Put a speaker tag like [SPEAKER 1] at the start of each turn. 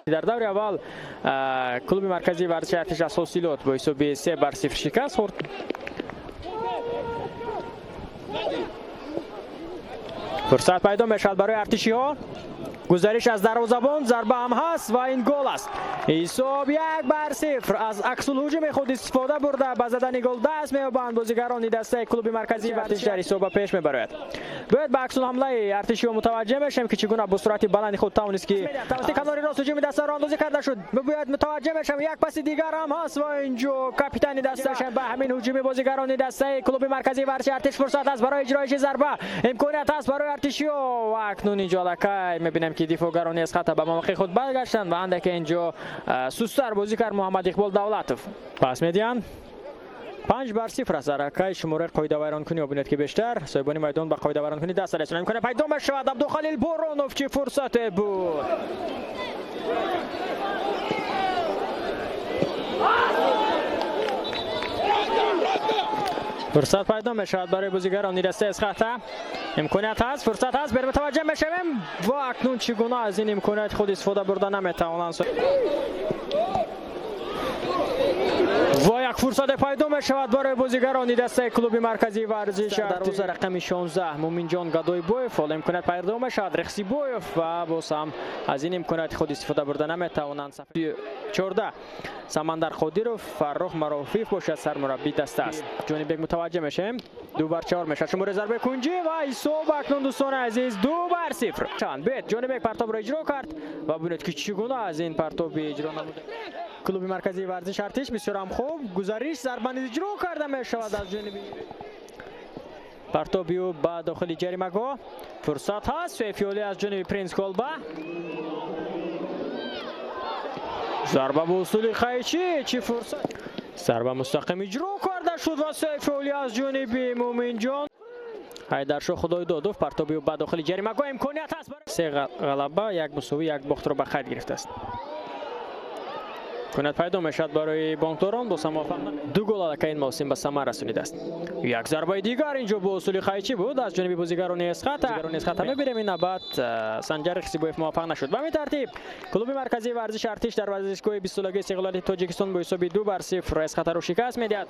[SPEAKER 1] در دور اول کلوب مرکزی ورزش ارتش اساسیلات با حساب 3-0 شکست خورد. فرصت پیدا میشد برای ارتشی ها. گزارش از دروازه‌بان، ضربه هم هست و این گل است. حساب 1-0 از عکس الهجوم خود استفاده برده به زدن گل دست می‌یابند بازیگران دسته کلوب مرکزی ورزش در حساب پیش میبرد. باید به عکس الحمله ارتشی متوجه بشیم که چگونه با سرعت بلند خود توانست که توسط کنار راست هجوم دسته را اندازی کرده شد. باید متوجه بشیم یک پاس دیگر هم هست و اینجا کاپیتان دسته به همین هجوم بازیگران دسته کلوب مرکزی ورزش ارتش فرصت است برای اجرای ضربه. امکانیت است برای ارتشی و اکنون اینجا لکای می‌بینیم که دفاعگران از خط به موقع خود برگشتند و اندک اینجا سوستر بازی کرد محمد اقبال دولتوف. پس میدیان 5-0 است. رکای شماره قاعده ویرانکنی ببینید که بیشتر صاحبان میدان به قاعده ویرانکنی دست رسانی میکنه. پیدا میشود عبدالخلیل بورانوف چه فرصت بود. فرصت پیدا میشود برای بازیگران دسته از خط. امکانیت هست، فرصت هست، بریم متوجه میشویم و اکنون چگونه از این امکانیت خود استفاده برده نمیتوانند. و یک فرصت پیدا میشود برای بازیگران دسته کلوب مرکزی ورزش در روز رقم 16 مومین جان گدای بویف. امکانیت پیدا میشود رخصی بویف و باز هم از این امکانیت خود استفاده برده نمیتوانند. 14 سمندر خودیروف فرخ مرافیف باشد سرمربی دسته است. جانب یک متوجه میشیم 2-4 میشه شماره ضربه کنجی و حساب اکنون دوستان عزیز 2-0. چند بیت جانب یک پرتاب را اجرا کرد و ببینید که چگونه از این پرتاب اجرا نموده. کلوب مرکزی ورزش ارتش بسیار هم خوب گزارش ضربه اجرا کرده میشود از جانب پرتابیو با داخل جریمه گاه. فرصت هست سیفیولی از جانب پرنس کلبه. ضربه به اصول خیچی چی فرصت. ضربه مستقیم اجرا کرده شد و سیفیولی از جانب مومین جان. حیدرشاه خدای دادوف پرتابیو با داخل جریمه گاه امکانیت هست برای 3 غلبه 1 مساوی 1 باخت را به خرج گرفته است. امکانیت پیدا میشد برای بانکداران با موفق دو گل الکی این موسم به ثمر رسانیده است. یک ضربه دیگر اینجا با اصول خیچی بود از جانب بازیگران اسخط. میبینیم این نبات سنجر خسیبویف موفق نشد. به همین ترتیب کلوب مرکزی ورزش ارتش در ورزشگاه 20 سالگی استقلال تاجیکستان با حساب 2-0 اسخط را شکست میدهد.